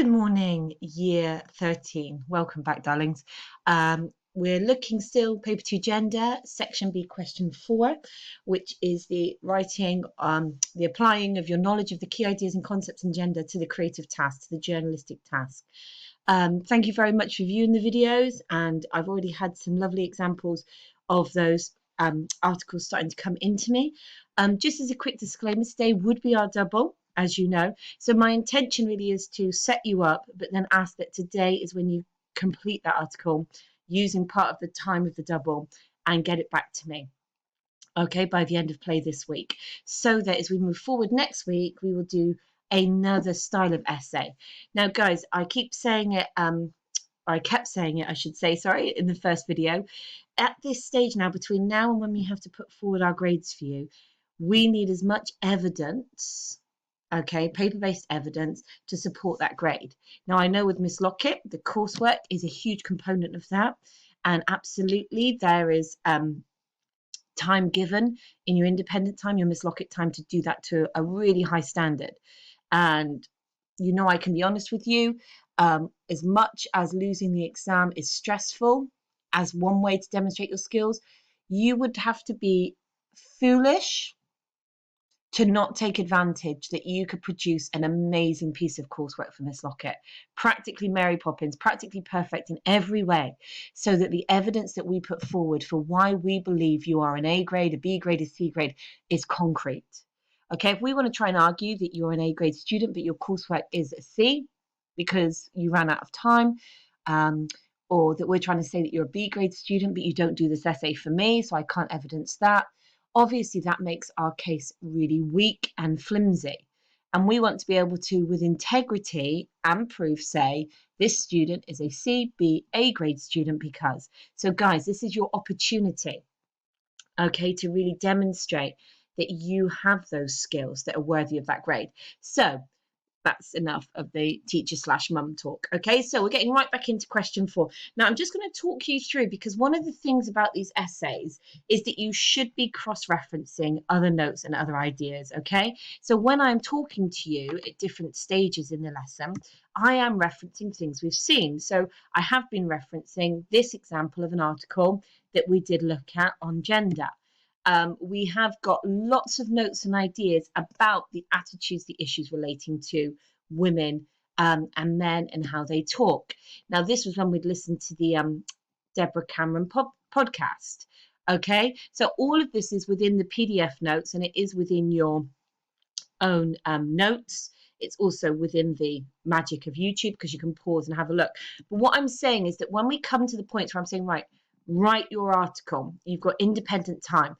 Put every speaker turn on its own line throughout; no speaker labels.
Good morning, year 13. Welcome back, darlings. We're looking still, paper 2 gender, section B, question 4, which is the writing, the applying of your knowledge of the key ideas and concepts in gender to the creative task, to the journalistic task. Thank you very much for viewing the videos, and I've already had some lovely examples of those articles starting to come into me. Just as a quick disclaimer, today would be our double, as you know. So my intention really is to set you up, but then ask that today is when you complete that article using part of the time of the double and get it back to me. Okay, by the end of play this week. So that as we move forward next week, we will do another style of essay. Now, guys, I keep saying it, I kept saying it, I should say, sorry, in the first video. At this stage now, between now and when we have to put forward our grades for you, we need as much evidence, okay, paper-based evidence to support that grade. Now, I know with Miss Lockett, the coursework is a huge component of that. And absolutely, there is time given in your independent time, your Miss Lockett time, to do that to a really high standard. And, you know, I can be honest with you, as much as losing the exam is stressful as one way to demonstrate your skills, you would have to be foolish to not take advantage that you could produce an amazing piece of coursework for Miss Lockett, practically Mary Poppins, practically perfect in every way, so that the evidence that we put forward for why we believe you are an A grade, a B grade, a C grade is concrete. Okay, if we want to try and argue that you're an A grade student, but your coursework is a C because you ran out of time, or that we're trying to say that you're a B grade student, but you don't do this essay for me, so I can't evidence that. Obviously, that makes our case really weak and flimsy. And we want to be able to, with integrity and proof, say, this student is a C, B, A grade student because. So, guys, this is your opportunity, okay, to really demonstrate that you have those skills that are worthy of that grade. So, that's enough of the teacher / mum talk. Okay, so we're getting right back into question 4. Now, I'm just going to talk you through, because one of the things about these essays is that you should be cross-referencing other notes and other ideas, okay? So when I'm talking to you at different stages in the lesson, I am referencing things we've seen. So I have been referencing this example of an article that we did look at on gender. We have got lots of notes and ideas about the attitudes, the issues relating to women and men and how they talk. Now, this was when we'd listened to the Deborah Cameron podcast. Okay, so all of this is within the PDF notes, and it is within your own notes. It's also within the magic of YouTube, because you can pause and have a look. But what I'm saying is that when we come to the points where I'm saying, right, write your article, you've got independent time,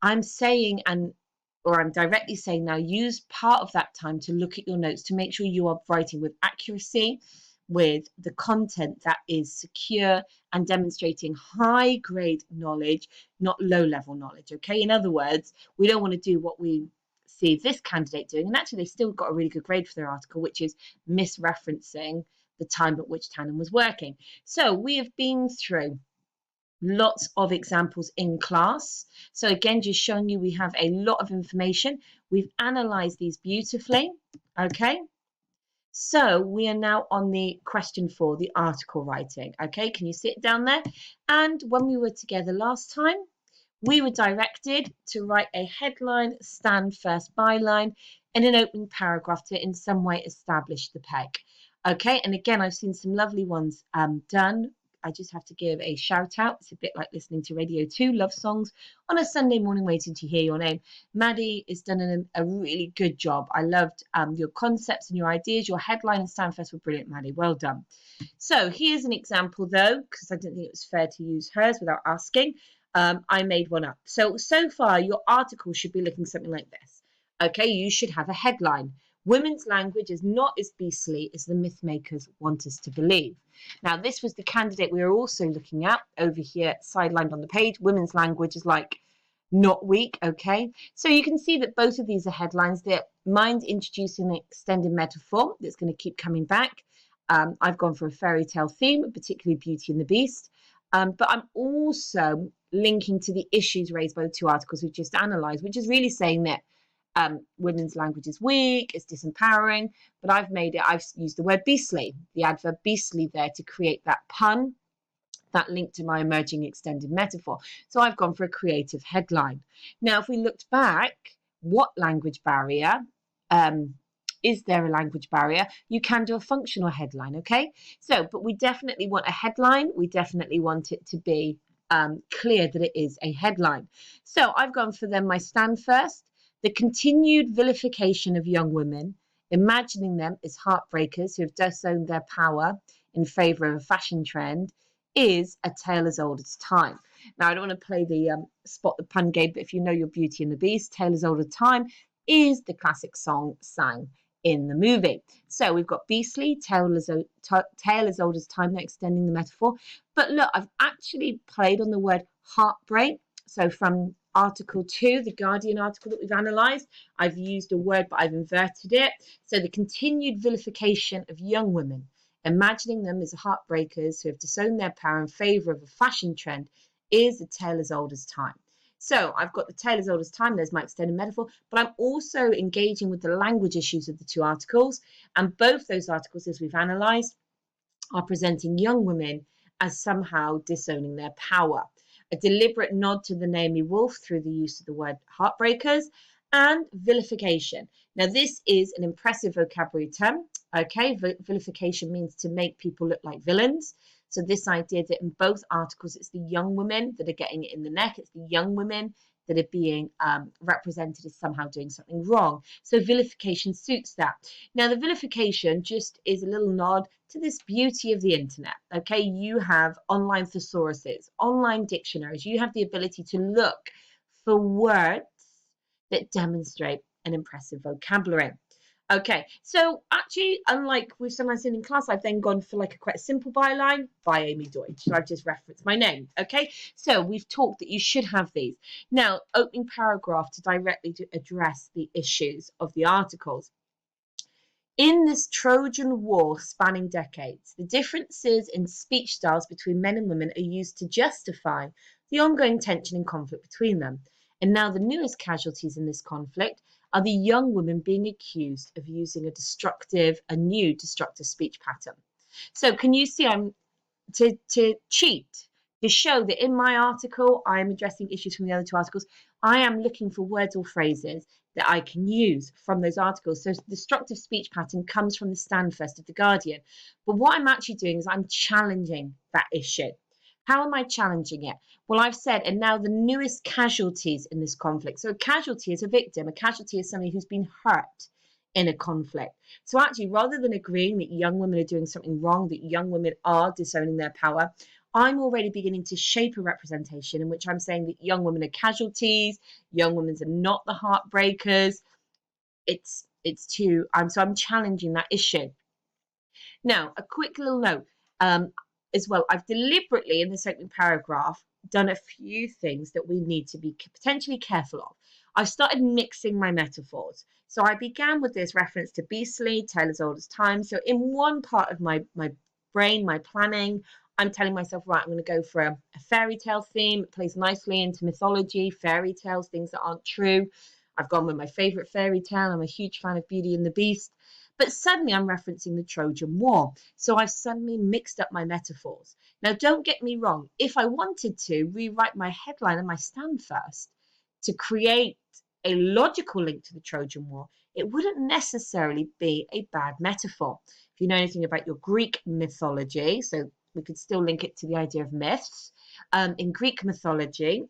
I'm saying, or I'm directly saying now, use part of that time to look at your notes to make sure you are writing with accuracy, with the content that is secure and demonstrating high grade knowledge, not low level knowledge. Okay, in other words, we don't want to do what we see this candidate doing, and actually they still got a really good grade for their article, which is misreferencing the time at which Tannen was working. So we have been through lots of examples in class. So again, just showing you we have a lot of information. We've analysed these beautifully. Okay. So we are now on the question 4, the article writing. Okay, can you see it down there? And when we were together last time, we were directed to write a headline, stand first, byline, and an opening paragraph to in some way establish the peg. Okay, and again, I've seen some lovely ones done. I just have to give a shout out. It's a bit like listening to Radio 2 love songs on a Sunday morning waiting to hear your name. Maddie has done a really good job. I loved your concepts and your ideas. Your headline and stand first were brilliant, Maddie. Well done. So here's an example, though, because I didn't think it was fair to use hers without asking. I made one up. So far, your article should be looking something like this. Okay, you should have a headline. Women's language is not as beastly as the myth makers want us to believe. Now, this was the candidate we were also looking at over here, sidelined on the page. Women's language is like not weak, okay? So you can see that both of these are headlines. That mine's introducing an extended metaphor that's going to keep coming back. I've gone for a fairy tale theme, particularly Beauty and the Beast. But I'm also linking to the issues raised by the two articles we've just analysed, which is really saying that women's language is weak, it's disempowering, but I've used the word beastly, the adverb beastly there to create that pun, that link to my emerging extended metaphor. So I've gone for a creative headline. Now, if we looked back, what language barrier? Is there a language barrier? You can do a functional headline, okay? So, but we definitely want a headline. We definitely want it to be clear that it is a headline. So I've gone for then my stand first. The continued vilification of young women, imagining them as heartbreakers who have disowned their power in favour of a fashion trend, is a tale as old as time. Now, I don't want to play the spot the pun game, but if you know your Beauty and the Beast, tale as old as time is the classic song sang in the movie. So we've got beastly, tale as old as time, extending the metaphor. But look, I've actually played on the word heartbreak. So from Article 2, the Guardian article that we've analysed, I've used a word, but I've inverted it. So the continued vilification of young women, imagining them as heartbreakers who have disowned their power in favour of a fashion trend, is a tale as old as time. So I've got the tale as old as time, there's my extended metaphor, but I'm also engaging with the language issues of the two articles. And both those articles, as we've analysed, are presenting young women as somehow disowning their power. A deliberate nod to the Naomi Wolf through the use of the word heartbreakers, and vilification. Now, this is an impressive vocabulary term. Okay, vilification means to make people look like villains. So this idea that in both articles, it's the young women that are getting it in the neck. It's the young women that are being represented as somehow doing something wrong. So vilification suits that. Now, the vilification just is a little nod to this beauty of the internet. Okay, you have online thesauruses, online dictionaries. You have the ability to look for words that demonstrate an impressive vocabulary. Okay, so actually, unlike we've sometimes seen in class, I've then gone for like a quite simple byline by Amy Deutsch. So I've just referenced my name. Okay, so we've talked that you should have these. Now, opening paragraph to directly address the issues of the articles. In this Trojan War spanning decades, the differences in speech styles between men and women are used to justify the ongoing tension and conflict between them. And now the newest casualties in this conflict are the young women being accused of using a new destructive speech pattern. So can you see I'm to cheat, to show that in my article, I am addressing issues from the other two articles. I am looking for words or phrases that I can use from those articles. So destructive speech pattern comes from the stand first of the Guardian. But what I'm actually doing is I'm challenging that issue. How am I challenging it? Well, I've said, and now the newest casualties in this conflict. So a casualty is a victim. A casualty is somebody who's been hurt in a conflict. So actually, rather than agreeing that young women are doing something wrong, that young women are disowning their power, I'm already beginning to shape a representation in which I'm saying that young women are casualties, young women are not the heartbreakers. I'm challenging that issue. Now, a quick little note as well. I've deliberately, in this opening paragraph, done a few things that we need to be potentially careful of. I started mixing my metaphors. So I began with this reference to beastly, tale as old as time. So in one part of my brain, my planning, I'm telling myself, right, I'm going to go for a fairy tale theme. It plays nicely into mythology, fairy tales, things that aren't true. I've gone with my favourite fairy tale. I'm a huge fan of Beauty and the Beast. But suddenly I'm referencing the Trojan War. So I've suddenly mixed up my metaphors. Now, don't get me wrong. If I wanted to rewrite my headline and my stand first to create a logical link to the Trojan War, it wouldn't necessarily be a bad metaphor. If you know anything about your Greek mythology, so we could still link it to the idea of myths. In Greek mythology,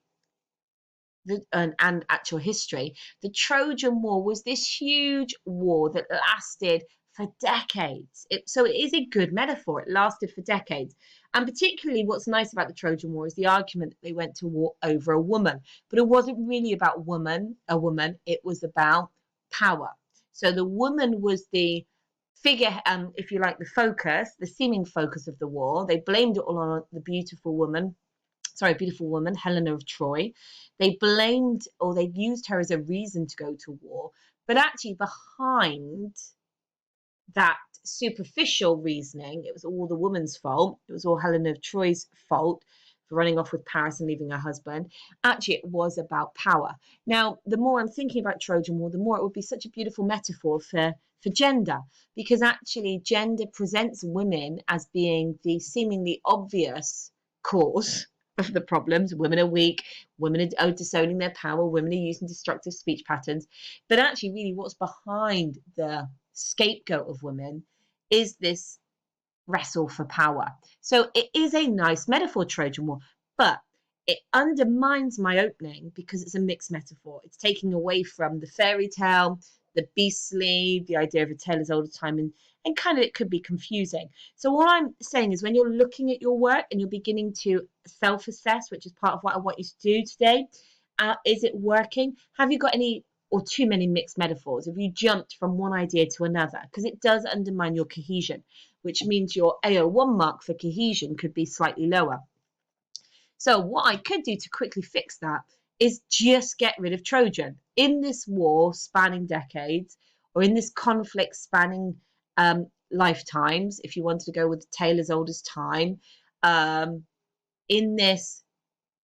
and actual history, the Trojan War was this huge war that lasted for decades. So it is a good metaphor. It lasted for decades. And particularly what's nice about the Trojan War is the argument that they went to war over a woman. But it wasn't really about a woman. It was about power. So the woman was the figure, if you like, the focus, the seeming focus of the war. They blamed it all on the beautiful woman, Helena of Troy. They blamed, or they used her as a reason to go to war. But actually behind that superficial reasoning, it was all the woman's fault. It was all Helena of Troy's fault for running off with Paris and leaving her husband. Actually, it was about power. Now, the more I'm thinking about Trojan War, the more it would be such a beautiful metaphor for gender, because actually gender presents women as being the seemingly obvious cause of the problems. Women are weak, women are disowning their power, women are using destructive speech patterns. But actually, really, what's behind the scapegoat of women is this wrestle for power. So it is a nice metaphor, Trojan War, but it undermines my opening because it's a mixed metaphor. It's taking away from the fairy tale, the beastly, the idea of a tale as old as time, and kind of it could be confusing. So all I'm saying is when you're looking at your work and you're beginning to self-assess, which is part of what I want you to do today, is it working? Have you got any or too many mixed metaphors? Have you jumped from one idea to another? Because it does undermine your cohesion, which means your AO1 mark for cohesion could be slightly lower. So what I could do to quickly fix that is just get rid of Trojan. In this war spanning decades, or in this conflict spanning lifetimes, if you wanted to go with a tale as old as time, in this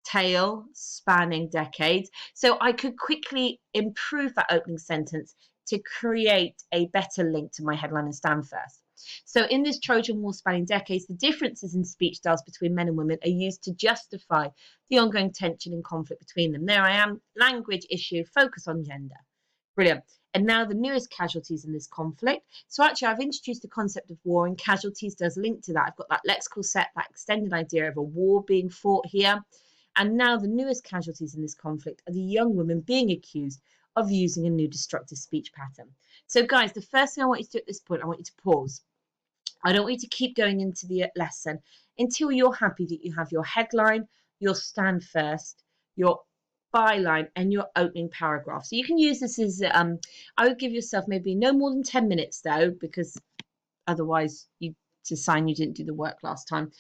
tale spanning decades. So I could quickly improve that opening sentence to create a better link to my headline and stand first. So in this Trojan War spanning decades, the differences in speech styles between men and women are used to justify the ongoing tension and conflict between them. There I am, language issue, focus on gender. Brilliant. And now the newest casualties in this conflict. So actually I've introduced the concept of war, and casualties does link to that. I've got that lexical set, that extended idea of a war being fought here. And now the newest casualties in this conflict are the young women being accused of using a new destructive speech pattern. So guys, the first thing I want you to do at this point, I want you to pause. I don't want you to keep going into the lesson until you're happy that you have your headline, your stand first, your byline, and your opening paragraph. So you can use this as, I would give yourself maybe no more than 10 minutes though, because otherwise you to sign you didn't do the work last time.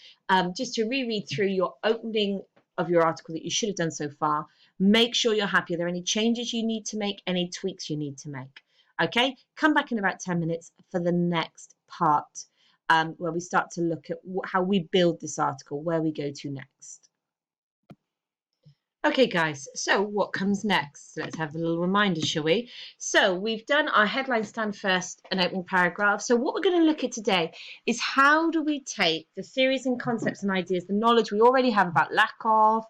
Just to reread through your opening of your article that you should have done so far. Make sure you're happy. Are there any changes you need to make? Any tweaks you need to make? Okay, come back in about 10 minutes for the next part, where we start to look at how we build this article, where we go to next. Okay, guys, so what comes next? Let's have a little reminder, shall we? So we've done our headline stand first and opening paragraph. So what we're going to look at today is how do we take the theories and concepts and ideas, the knowledge we already have about Lakoff,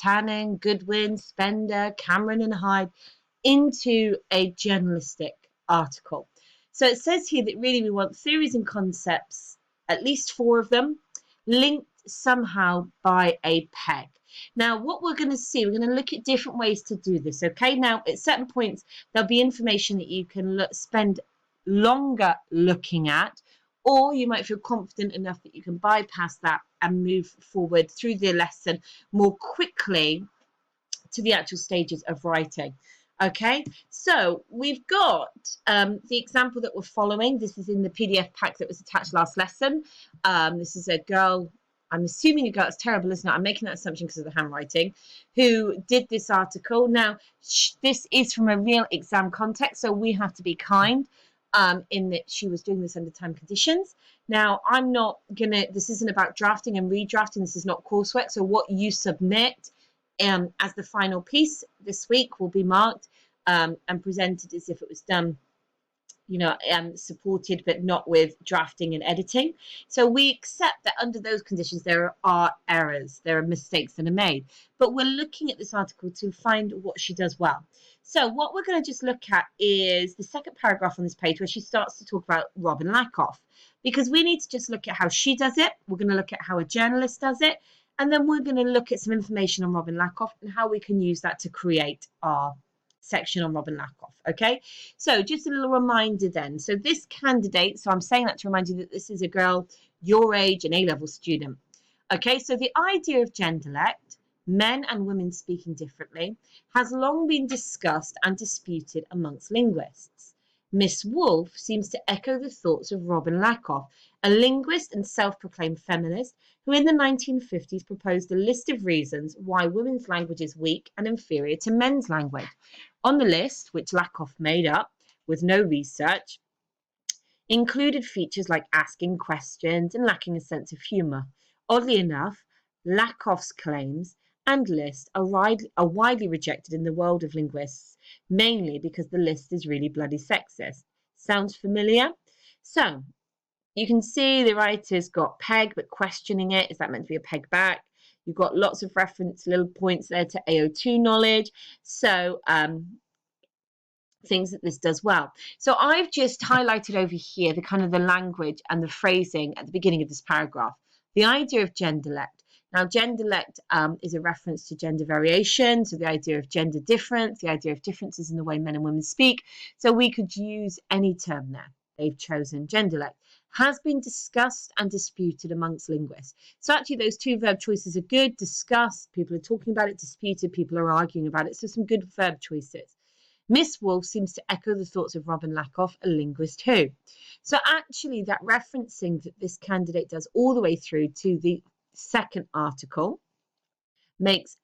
Tannen, Goodwin, Spender, Cameron and Hyde, into a journalistic article. So it says here that really we want theories and concepts, at least 4 of them, linked somehow by a peg. Now, what we're going to see, we're going to look at different ways to do this, okay? Now, at certain points, there'll be information that you can spend longer looking at, or you might feel confident enough that you can bypass that and move forward through the lesson more quickly to the actual stages of writing. Okay, so we've got the example that we're following. This is in the PDF pack that was attached last lesson. This is a girl, I'm assuming a girl, it's terrible, isn't it? I'm making that assumption because of the handwriting, who did this article. Now, this is from a real exam context, so we have to be kind in that she was doing this under time conditions. Now, I'm not going to, this isn't about drafting and redrafting. This is not coursework. So what you submit as the final piece this week will be marked and presented as if it was done, you know, supported, but not with drafting and editing. So we accept that under those conditions, there are errors, there are mistakes that are made, but we're looking at this article to find what she does well. So what we're going to just look at is the second paragraph on this page where she starts to talk about Robin Lakoff, because we need to just look at how she does it. We're going to look at how a journalist does it. And then we're going to look at some information on Robin Lakoff and how we can use that to create our section on Robin Lakoff. Okay, so just a little reminder then. So this candidate, so I'm saying that to remind you that this is a girl your age, an A-level student. Okay, so the idea of genderlect, men and women speaking differently, has long been discussed and disputed amongst linguists. Miss Wolf seems to echo the thoughts of Robin Lakoff, a linguist and self-proclaimed feminist who in the 1950s proposed a list of reasons why women's language is weak and inferior to men's language. On the list, which Lakoff made up with no research, included features like asking questions and lacking a sense of humour. Oddly enough, Lakoff's claims and list are widely rejected in the world of linguists, mainly because the list is really bloody sexist. Sounds familiar? So you can see the writer's got peg, but questioning it. Is that meant to be a peg back? You've got lots of reference little points there to AO2 knowledge. So things that this does well. So I've just highlighted over here the kind of the language and the phrasing at the beginning of this paragraph. The idea of genderlect. Now, genderlect is a reference to gender variation, so the idea of gender difference, the idea of differences in the way men and women speak. So we could use any term there. They've chosen genderlect. Has been discussed and disputed amongst linguists. So actually those two verb choices are good. Discussed, people are talking about it. Disputed, people are arguing about it. So some good verb choices. Miss Wolf seems to echo the thoughts of Robin Lakoff, a linguist who. So actually that referencing that this candidate does all the way through to the second article makes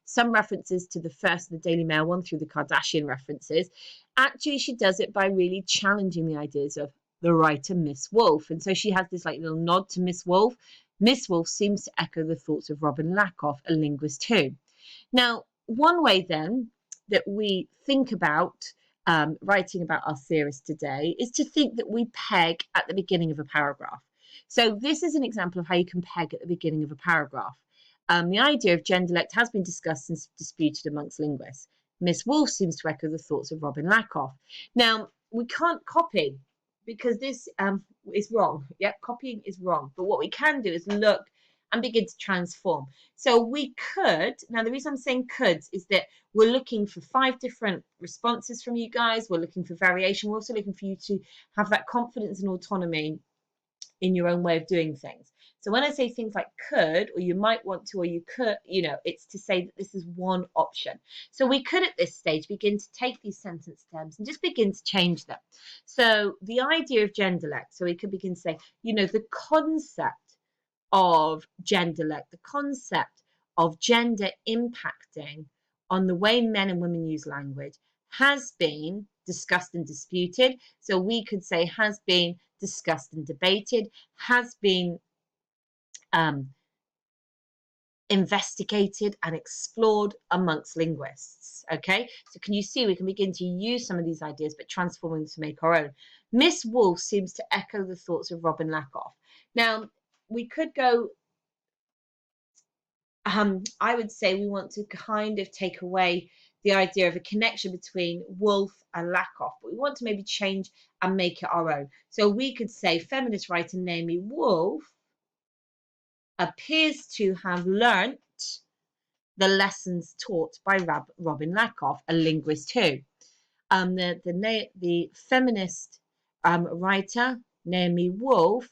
some references to the first, the Daily Mail one through the Kardashian references. Actually, she does it by really challenging the ideas of the writer Miss Wolf. And so she has this like little nod to Miss Wolf. Miss Wolf seems to echo the thoughts of Robin Lakoff, a linguist who. Now, one way then that we think about writing about our theorist today is to think that we peg at the beginning of a paragraph. So this is an example of how you can peg at the beginning of a paragraph. The idea of genderlect has been discussed and disputed amongst linguists. Miss Wolf seems to echo the thoughts of Robin Lakoff. Now, we can't copy because this is wrong. Yep, copying is wrong. But what we can do is look and begin to transform. So we could, now the reason I'm saying could is that we're looking for 5 different responses from you guys. We're looking for variation. We're also looking for you to have that confidence and autonomy in your own way of doing things. So when I say things like could, or you might want to, or you could, you know, it's to say that this is one option. So we could at this stage begin to take these sentence terms and just begin to change them. So the idea of genderlect, so we could begin to say, you know, the concept of genderlect, the concept of gender impacting on the way men and women use language has been discussed and disputed. So we could say has been discussed and debated, has been investigated and explored amongst linguists. Okay, so can you see we can begin to use some of these ideas but transform them to make our own. Miss Wolf seems to echo the thoughts of Robin Lakoff. Now we could go I would say we want to kind of take away the idea of a connection between Wolf and Lakoff, but we want to maybe change and make it our own. So we could say feminist writer Naomi Wolf appears to have learnt the lessons taught by Robin Lakoff, a linguist who. The feminist writer Naomi Wolf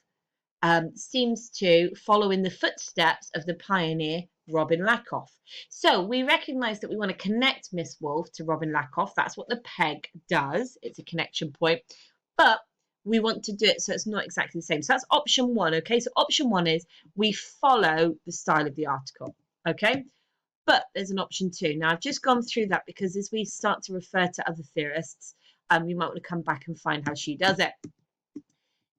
seems to follow in the footsteps of the pioneer Robin Lakoff. So we recognise that we want to connect Miss Wolf to Robin Lakoff. That's what the peg does. It's a connection point. But we want to do it so it's not exactly the same. So that's option 1, okay? So option 1 is we follow the style of the article, okay? But there's an option 2. Now, I've just gone through that because as we start to refer to other theorists, you might want to come back and find how she does it.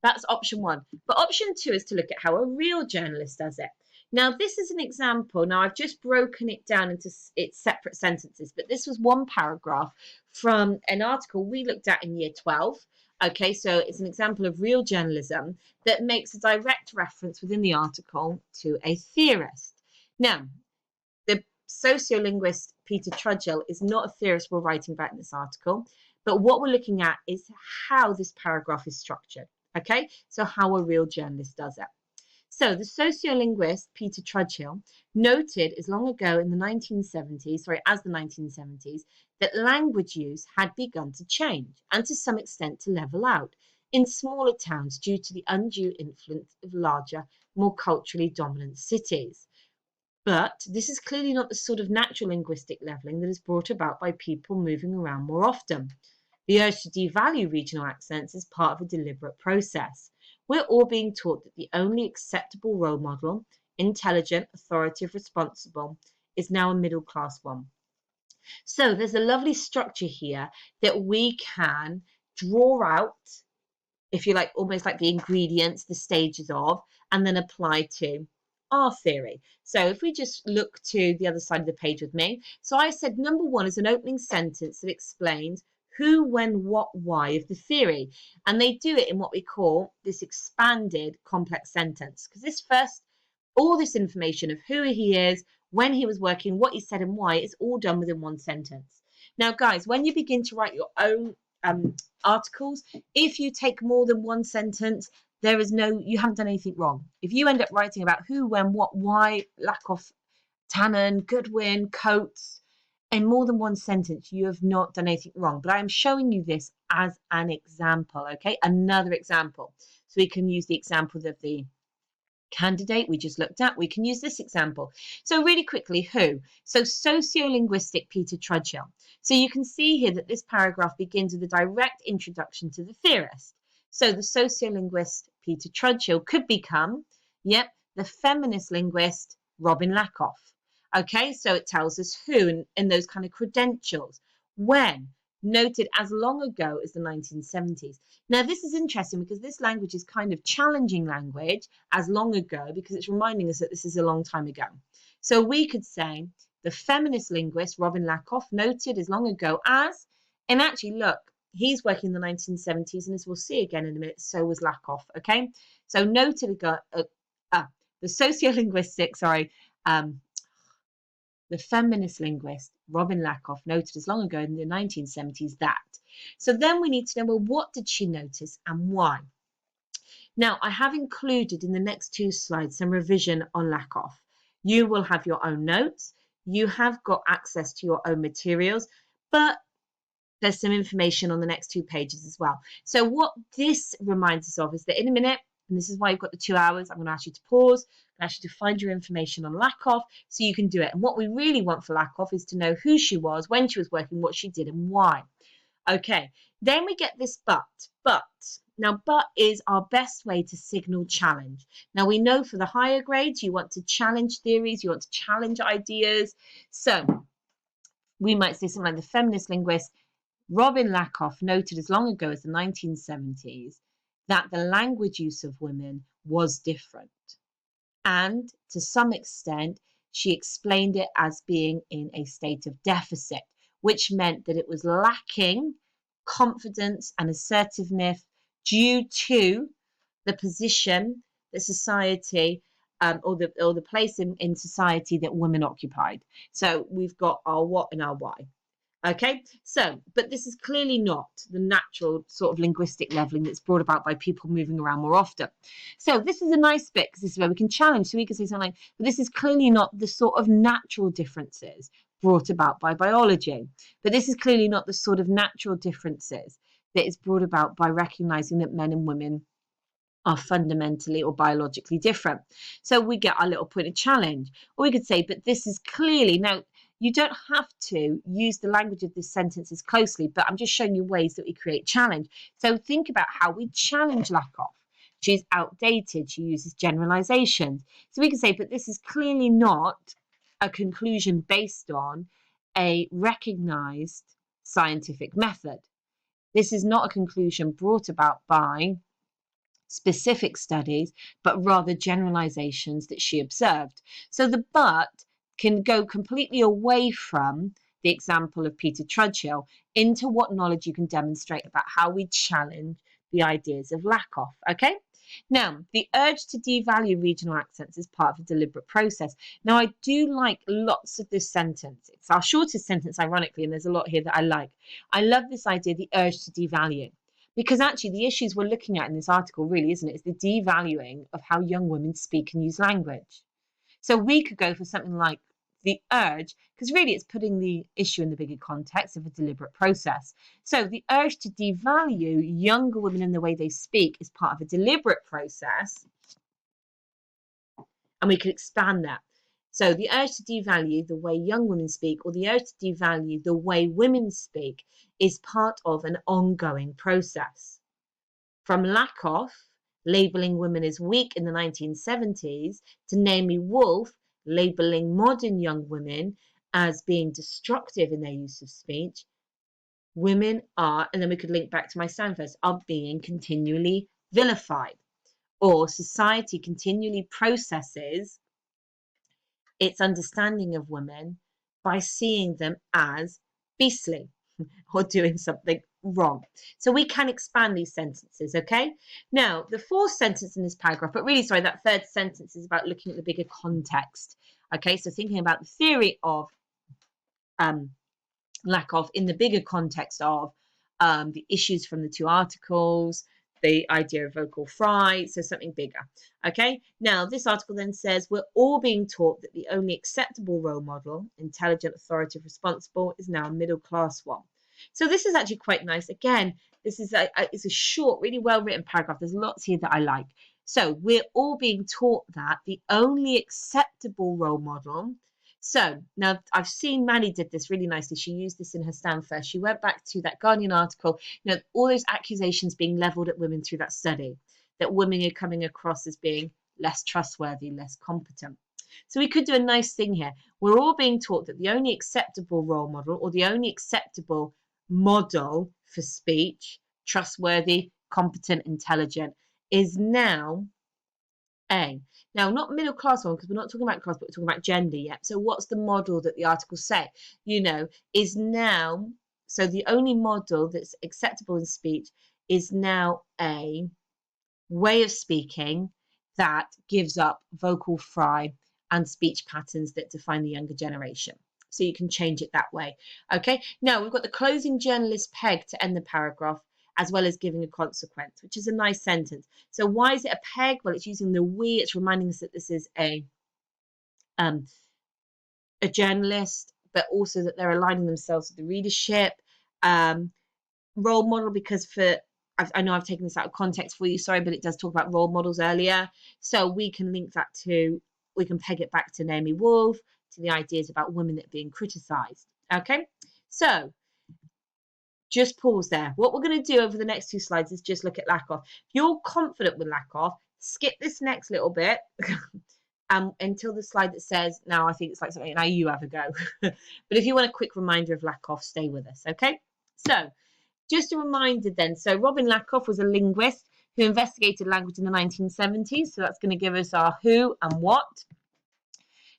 That's option 1. But option 2 is to look at how a real journalist does it. Now, this is an example. Now, I've just broken it down into its separate sentences, but this was one paragraph from an article we looked at in year 12. Okay, so it's an example of real journalism that makes a direct reference within the article to a theorist. Now, the sociolinguist Peter Trudgill is not a theorist we're writing about in this article, but what we're looking at is how this paragraph is structured. Okay, so how a real journalist does it. So the sociolinguist Peter Trudgill noted as long ago in the 1970s, that language use had begun to change and to some extent to level out in smaller towns due to the undue influence of larger, more culturally dominant cities. But this is clearly not the sort of natural linguistic levelling that is brought about by people moving around more often. The urge to devalue regional accents is part of a deliberate process. We're all being taught that the only acceptable role model, intelligent, authoritative, responsible, is now a middle class one. So there's a lovely structure here that we can draw out, if you like, almost like the ingredients, the stages of, and then apply to our theory. So if we just look to the other side of the page with me. So I said number 1 is an opening sentence that explains who, when, what, why of the theory. And they do it in what we call this expanded complex sentence. Because this first, all this information of who he is, when he was working, what he said and why, is all done within one sentence. Now, guys, when you begin to write your own articles, if you take more than one sentence, you haven't done anything wrong. If you end up writing about who, when, what, why, Lakoff, Tannen, Goodwin, Coates, in more than one sentence, you have not done anything wrong. But I am showing you this as an example, okay? Another example. So we can use the example of the candidate we just looked at. We can use this example. So really quickly, who? So sociolinguistic Peter Trudgill. So you can see here that this paragraph begins with a direct introduction to the theorist. So the sociolinguist Peter Trudgill could become, the feminist linguist Robin Lakoff. Okay, so it tells us who and those kind of credentials. When? Noted as long ago as the 1970s. Now, this is interesting because this language is kind of challenging language, as long ago, because it's reminding us that this is a long time ago. So we could say the feminist linguist Robin Lakoff, noted as long ago as, and actually look, he's working in the 1970s, and as we'll see again in a minute, so was Lakoff, okay? So noted ago, the sociolinguistic, the feminist linguist Robin Lakoff noted as long ago in the 1970s that. So then we need to know, well, what did she notice and why? Now, I have included in the next 2 slides some revision on Lakoff. You will have your own notes. You have got access to your own materials, but there's some information on the next 2 pages as well. So what this reminds us of is that in a minute, and this is why you've got the 2 hours, I'm going to ask you to pause, and ask you to find your information on Lakoff so you can do it. And what we really want for Lakoff is to know who she was, when she was working, what she did, and why. Okay, then we get this but. Now, but is our best way to signal challenge. Now, we know for the higher grades, you want to challenge theories, you want to challenge ideas. So we might say something like the feminist linguist Robin Lakoff noted as long ago as the 1970s that the language use of women was different. And to some extent, she explained it as being in a state of deficit, which meant that it was lacking confidence and assertiveness due to the position that society or the place in society that women occupied. So we've got our what and our why. Okay, so, but this is clearly not the natural sort of linguistic leveling that's brought about by people moving around more often. So this is a nice bit because this is where we can challenge. So we can say something like, but this is clearly not the sort of natural differences brought about by biology. But this is clearly not the sort of natural differences that is brought about by recognizing that men and women are fundamentally or biologically different. So we get our little point of challenge. Or we could say, but this is clearly, now, you don't have to use the language of this sentences closely, but I'm just showing you ways that we create challenge. So think about how we challenge Lakoff. She's outdated. She uses generalizations. So we can say, but this is clearly not a conclusion based on a recognized scientific method. This is not a conclusion brought about by specific studies, but rather generalizations that she observed. So the but can go completely away from the example of Peter Trudgill into what knowledge you can demonstrate about how we challenge the ideas of Lakoff. Okay? Now, the urge to devalue regional accents is part of a deliberate process. Now, I do like lots of this sentence. It's our shortest sentence, ironically, and there's a lot here that I like. I love this idea, the urge to devalue. Because actually the issues we're looking at in this article really, isn't it, is the devaluing of how young women speak and use language. So we could go for something like the urge, because really it's putting the issue in the bigger context of a deliberate process. So the urge to devalue younger women in the way they speak is part of a deliberate process. And we could expand that. So the urge to devalue the way young women speak, or the urge to devalue the way women speak, is part of an ongoing process. From Lakoff labeling women as weak in the 1970s to Naomi Wolf labeling modern young women as being destructive in their use of speech, women are, and then we could link back to my Stanford, are being continually vilified, or society continually processes its understanding of women by seeing them as beastly or doing something wrong. So we can expand these sentences, okay? Now, the fourth sentence in this paragraph, but really, sorry, that third sentence is about looking at the bigger context, okay? So thinking about the theory of lack of in the bigger context of the issues from the two articles, the idea of vocal fry, so something bigger. Okay, now this article then says we're all being taught that the only acceptable role model, intelligent, authoritative, responsible, is now a middle class one. So this is actually quite nice. Again, this is it's a short, really well written paragraph. There's lots here that I like. So we're all being taught that the only acceptable role model. So now I've seen Manny did this really nicely. She used this in her stand first. She went back to that Guardian article, all those accusations being leveled at women through that study, that women are coming across as being less trustworthy, less competent. So we could do a nice thing here. We're all being taught that the only acceptable role model or the only acceptable model for speech, trustworthy, competent, intelligent, is now A. Now, not middle class one, because we're not talking about class, but we're talking about gender yet. So what's the model that the articles say? Is now, so the only model that's acceptable in speech is now a way of speaking that gives up vocal fry and speech patterns that define the younger generation. So you can change it that way. Okay, now we've got the closing journalist peg to end the paragraph, as well as giving a consequence, which is a nice sentence. So why is it a peg? Well, it's using the we. It's reminding us that this is a journalist, but also that they're aligning themselves with the readership. Role model, because I know I've taken this out of context for you, sorry, but it does talk about role models earlier. So we can link that we can peg it back to Naomi Wolf, to the ideas about women that are being criticised. Okay, so just pause there. What we're going to do over the next two slides is just look at lack of. If you're confident with lack of, skip this next little bit until the slide that says, now I think it's like something, now you have a go. But if you want a quick reminder of lack of, stay with us, okay? So just a reminder then, so Robin Lakoff was a linguist who investigated language in the 1970s. So that's going to give us our who and what.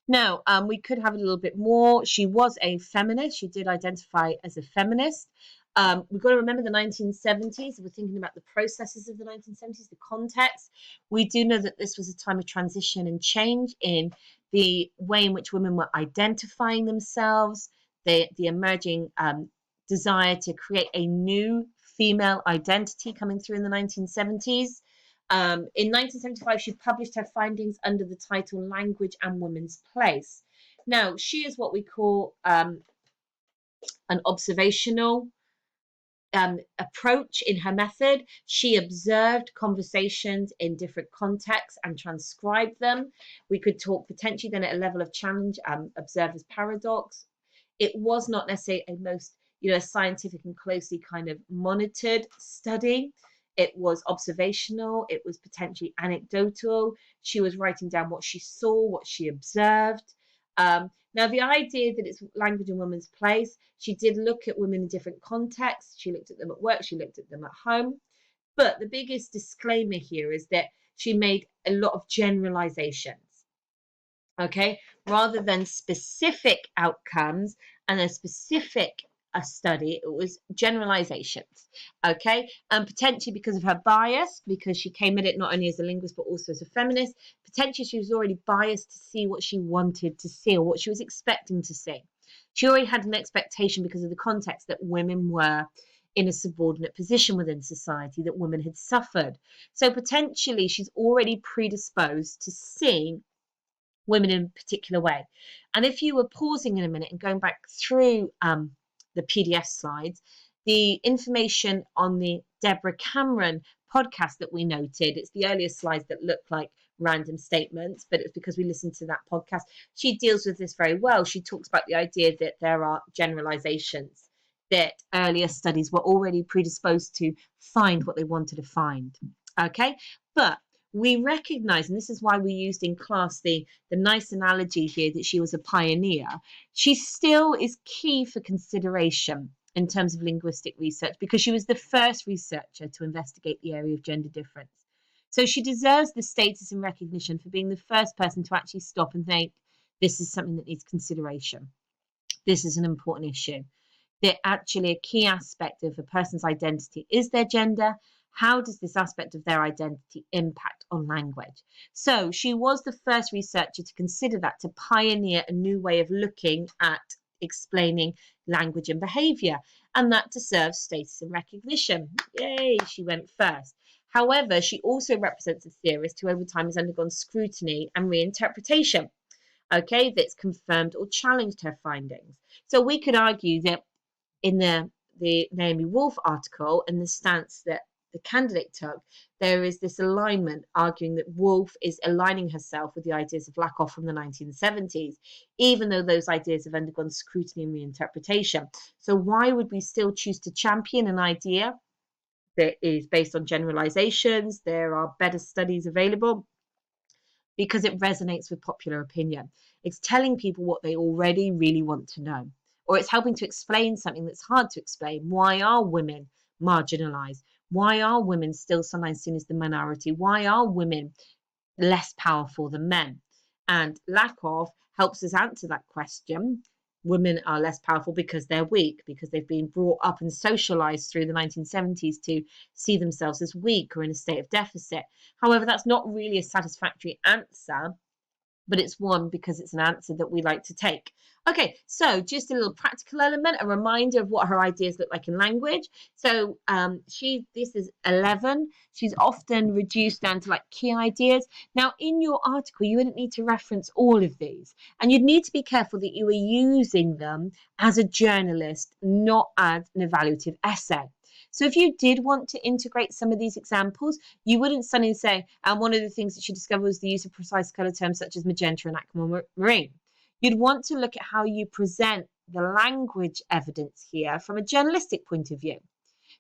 Now, we could have a little bit more. She was a feminist. She did identify as a feminist. We've got to remember the 1970s. We're thinking about the processes of the 1970s, the context. We do know that this was a time of transition and change in the way in which women were identifying themselves, the emerging desire to create a new female identity coming through in the 1970s. In 1975, she published her findings under the title Language and Women's Place. Now, she is what we call an observational approach in her method. She observed conversations in different contexts and transcribed them. We could talk potentially then at a level of challenge, observe as paradox. It was not necessarily a most scientific and closely kind of monitored study. It was observational. It was potentially anecdotal. She was writing down what she saw, what she observed. Now, the idea that it's language in women's place, she did look at women in different contexts. She looked at them at work. She looked at them at home. But the biggest disclaimer here is that she made a lot of generalizations. Okay, rather than specific outcomes and a specific study, it was generalizations. Okay, and potentially because of her bias, because she came at it not only as a linguist but also as a feminist, potentially she was already biased to see what she wanted to see or what she was expecting to see. She already had an expectation because of the context that women were in a subordinate position within society, that women had suffered. So potentially she's already predisposed to see women in a particular way. And if you were pausing in a minute and going back through the PDF slides, the information on the Deborah Cameron podcast that we noted, it's the earliest slides that look like random statements, but it's because we listened to that podcast. She deals with this very well. She talks about the idea that there are generalizations, that earlier studies were already predisposed to find what they wanted to find. Okay, but we recognize, and this is why we used in class the nice analogy here that she was a pioneer. She still is key for consideration in terms of linguistic research because she was the first researcher to investigate the area of gender difference. So she deserves the status and recognition for being the first person to actually stop and think, This is something that needs consideration. This is an important issue. That actually a key aspect of a person's identity is their gender. How does this aspect of their identity impact on language? So she was the first researcher to consider that, to pioneer a new way of looking at explaining language and behaviour, and that to serve status and recognition. Yay, she went first. However, she also represents a theorist who over time has undergone scrutiny and reinterpretation, okay, that's confirmed or challenged her findings. So we could argue that in the Naomi Wolf article and the stance that the candidate took, there is this alignment arguing that Wolf is aligning herself with the ideas of Lakoff from the 1970s, even though those ideas have undergone scrutiny and reinterpretation. So why would we still choose to champion an idea that is based on generalizations? There are better studies available, because it resonates with popular opinion. It's telling people what they already really want to know, or it's helping to explain something that's hard to explain. Why are women marginalized? Why are women still sometimes seen as the minority? Why are women less powerful than men? And Lakoff helps us answer that question. Women are less powerful because they're weak, because they've been brought up and socialized through the 1970s to see themselves as weak or in a state of deficit. However, that's not really a satisfactory answer, but it's one because it's an answer that we like to take. Okay, so just a little practical element, a reminder of what her ideas look like in language. So this is 11. She's often reduced down to like key ideas. Now, in your article, you wouldn't need to reference all of these, and you'd need to be careful that you are using them as a journalist, not as an evaluative essay. So if you did want to integrate some of these examples, you wouldn't suddenly say, and one of the things that she discovered was the use of precise colour terms such as magenta and aquamarine. You'd want to look at how you present the language evidence here from a journalistic point of view.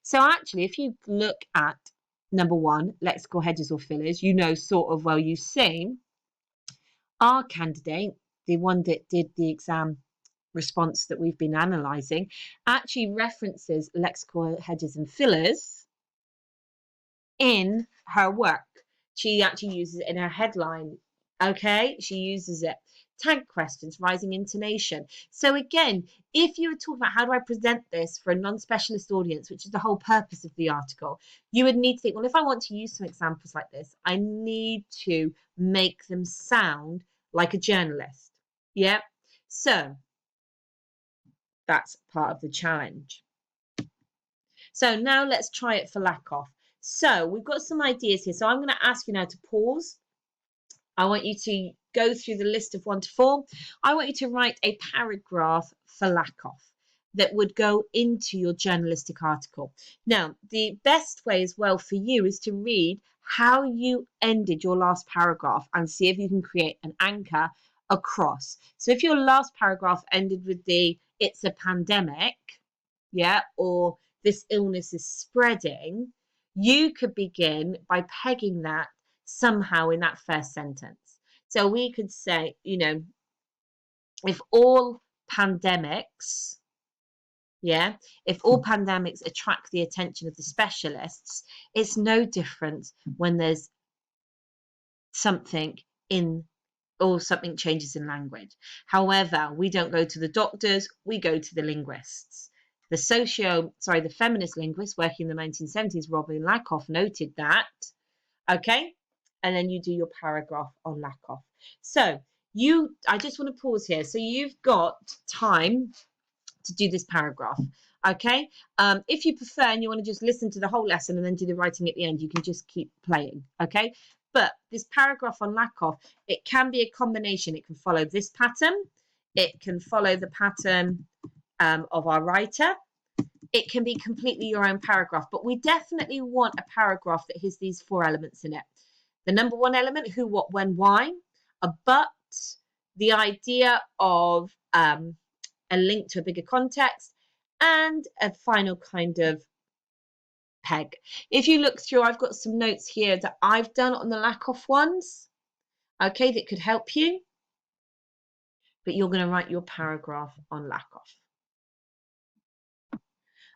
So actually, if you look at number 1, lexical hedges or fillers, you know sort of, well, you see our candidate, the one that did the exam response that we've been analysing, actually references lexical hedges and fillers in her work. She actually uses it in her headline. Okay, she uses it. Tag questions, rising intonation. So again, if you were talking about how do I present this for a non-specialist audience, which is the whole purpose of the article, you would need to think, well, if I want to use some examples like this, I need to make them sound like a journalist. Yeah. So that's part of the challenge. So now let's try it for Lakoff. So we've got some ideas here. So I'm going to ask you now to pause. I want you to go through the list of 1 to 4. I want you to write a paragraph for Lakoff that would go into your journalistic article. Now, the best way as well for you is to read how you ended your last paragraph and see if you can create an anchor across. So if your last paragraph ended with the "it's a pandemic," yeah, or "this illness is spreading," you could begin by pegging that somehow in that first sentence. So we could say, you know, if all pandemics, yeah, if all pandemics attract the attention of the specialists, it's no different when there's something in or something changes in language. However, we don't go to the doctors, we go to the linguists. The feminist linguist working in the 1970s, Robin Lakoff, noted that. Okay, and then you do your paragraph on Lakoff. So I just want to pause here. So you've got time to do this paragraph. Okay, if you prefer and you want to just listen to the whole lesson and then do the writing at the end, you can just keep playing. Okay, but this paragraph on Lakoff, it can be a combination. It can follow this pattern. It can follow the pattern of our writer. It can be completely your own paragraph, but we definitely want a paragraph that has these 4 elements in it. The number 1 element, who, what, when, why, a but, the idea of a link to a bigger context, and a final kind of peg. If you look through, I've got some notes here that I've done on the Lakoff ones, okay, that could help you, but you're going to write your paragraph on Lakoff.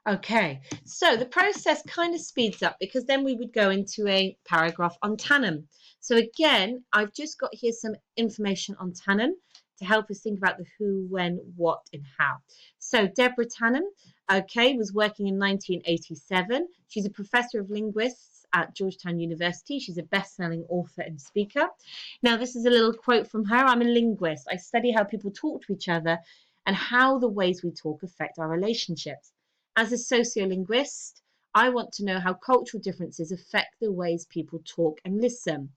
Okay, so the process kind of speeds up because then we would go into a paragraph on Tannen. So again, I've just got here some information on Tannen. to help us think about the who, when, what, and how. So Deborah Tannen, okay, was working in 1987. She's a professor of linguists at Georgetown University. She's a best-selling author and speaker. Now, this is a little quote from her. I'm a linguist. I study how people talk to each other and how the ways we talk affect our relationships. As a sociolinguist, I want to know how cultural differences affect the ways people talk and listen.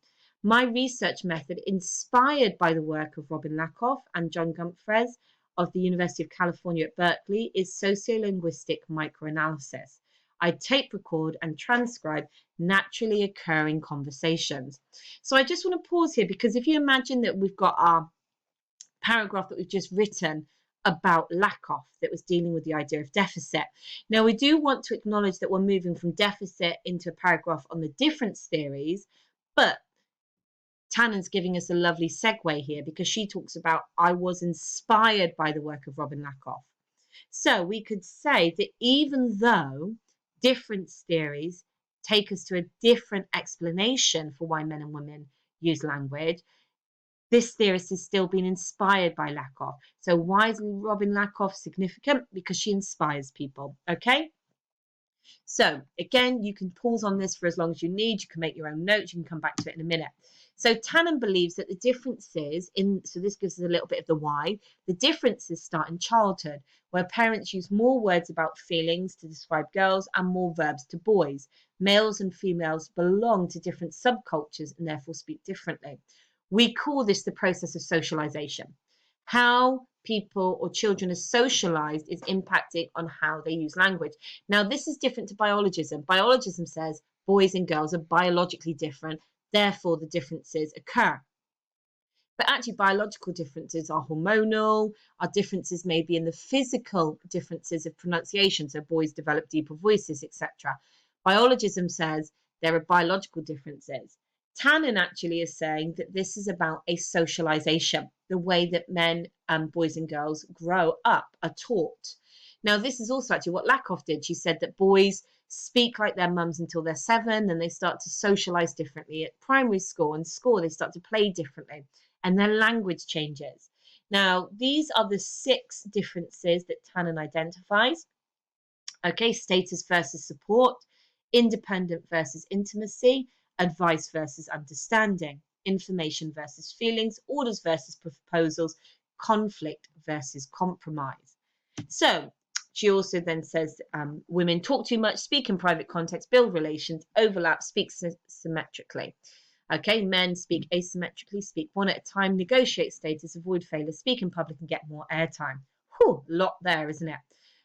My research method, inspired by the work of Robin Lakoff and John Gumfres of the University of California at Berkeley, is sociolinguistic microanalysis. I tape record and transcribe naturally occurring conversations. So I just want to pause here, because if you imagine that we've got our paragraph that we've just written about Lakoff that was dealing with the idea of deficit. Now, we do want to acknowledge that we're moving from deficit into a paragraph on the difference theories, but Tannen's giving us a lovely segue here, because she talks about, I was inspired by the work of Robin Lakoff. So we could say that even though difference theories take us to a different explanation for why men and women use language, this theorist has still been inspired by Lakoff. So why is Robin Lakoff significant? Because she inspires people, okay? So again, you can pause on this for as long as you need. You can make your own notes. You can come back to it in a minute. So Tannen believes that the differences so this gives us a little bit of the why. The differences start in childhood, where parents use more words about feelings to describe girls and more verbs to boys. Males and females belong to different subcultures and therefore speak differently. We call this the process of socialization. How people or children are socialized is impacting on how they use language. Now, this is different to biologism. Biologism says boys and girls are biologically different, therefore the differences occur. But actually, biological differences are hormonal. Our differences may be in the physical differences of pronunciation. So boys develop deeper voices, etc. Biologism says there are biological differences. Tannen actually is saying that this is about a socialization, the way that men and boys and girls grow up, are taught. Now, this is also actually what Lakoff did. She said that boys speak like their mums until they're 7, then they start to socialize differently at primary school and school. They start to play differently, and their language changes. Now, these are the 6 differences that Tannen identifies. Okay, status versus support, independent versus intimacy, advice versus understanding, information versus feelings, orders versus proposals, conflict versus compromise. So she also then says women talk too much, speak in private context, build relations, overlap, speak symmetrically. Okay, men speak asymmetrically, speak one at a time, negotiate status, avoid failure, speak in public and get more airtime. Whew, a lot there, isn't it?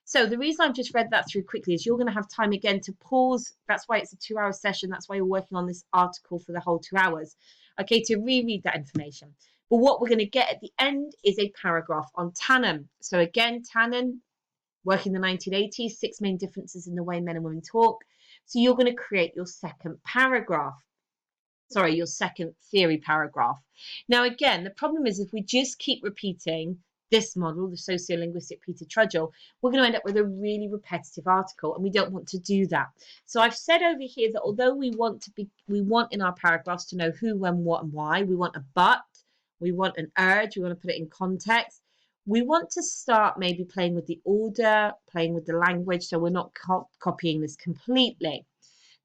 So the reason I've just read that through quickly is you're going to have time again to pause. That's why it's a 2-hour session. That's why you're working on this article for the whole 2 hours. Okay, to reread that information. But what we're going to get at the end is a paragraph on Tannen. So again, Tannen, working in the 1980s, 6 main differences in the way men and women talk. So you're going to create your second paragraph. Sorry, your second theory paragraph. Now, again, the problem is if we just keep repeating this model, the sociolinguistic Peter Trudgell, we're going to end up with a really repetitive article, and we don't want to do that. So I've said over here that although we want in our paragraphs to know who, when, what, and why, we want a but, we want an urge, we want to put it in context. We want to start maybe playing with the order, playing with the language, so we're not copying this completely.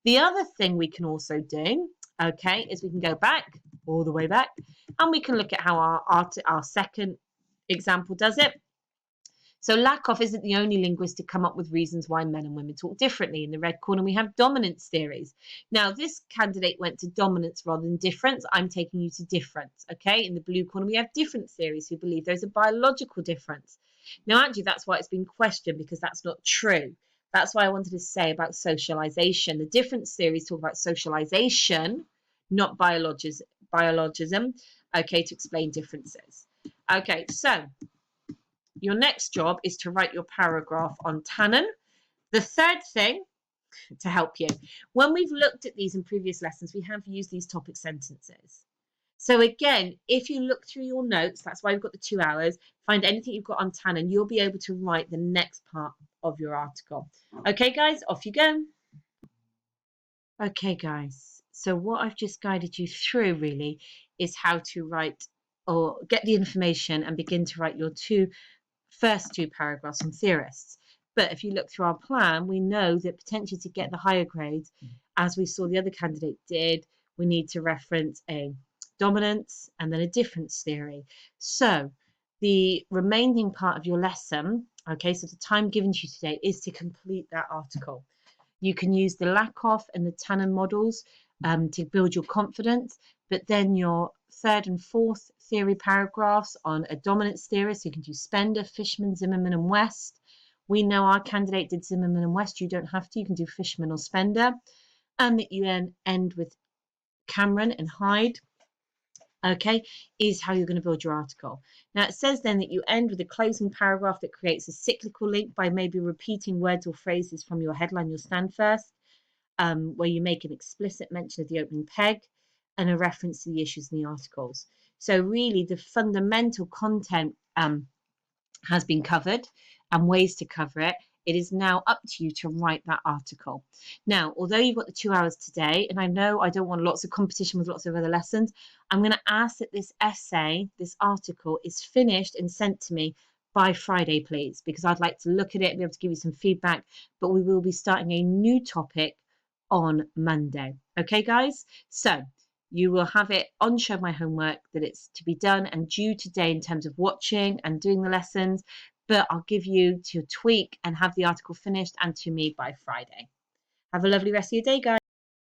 The other thing we can also do, okay, is we can go back, all the way back, and we can look at how our second example does it. So Lakoff isn't the only linguist to come up with reasons why men and women talk differently. In the red corner, we have dominance theories. Now, this candidate went to dominance rather than difference. I'm taking you to difference, okay? In the blue corner, we have difference theories who believe there's a biological difference. Now, actually, that's why it's been questioned, because that's not true. That's why I wanted to say about socialization. The difference theories talk about socialization, not biologism, okay, to explain differences. Okay, so your next job is to write your paragraph on Tannen. The third thing to help you, when we've looked at these in previous lessons, we have used these topic sentences. So again, if you look through your notes, that's why we've got the 2 hours, find anything you've got on Tannen, you'll be able to write the next part of your article. Okay, guys, off you go. Okay, guys, so what I've just guided you through really is how to write or get the information and begin to write your first two paragraphs on theorists. But if you look through our plan, we know that potentially to get the higher grades, as we saw the other candidate did, we need to reference a dominance and then a difference theory. So the remaining part of your lesson, okay, so the time given to you today is to complete that article. You can use the Lakoff and the Tannen models to build your confidence, but then your third and fourth theory paragraphs on a dominance theory, so you can do Spender, Fishman, Zimmerman, and West. We know our candidate did Zimmerman and West. You don't have to. You can do Fishman or Spender. And that you then end with Cameron and Hyde, okay, is how you're going to build your article. Now, it says then that you end with a closing paragraph that creates a cyclical link by maybe repeating words or phrases from your headline, your stand first, where you make an explicit mention of the opening peg and a reference to the issues in the articles. So really, the fundamental content has been covered and ways to cover it. It is now up to you to write that article. Now, although you've got the 2 hours today, and I know I don't want lots of competition with lots of other lessons, I'm going to ask that this essay, this article, is finished and sent to me by Friday, please, because I'd like to look at it and be able to give you some feedback. But we will be starting a new topic on Monday. Okay, guys? So you will have it on Show My Homework that it's to be done and due today in terms of watching and doing the lessons. But I'll give you to tweak and have the article finished and to me by Friday. Have a lovely rest of your day, guys.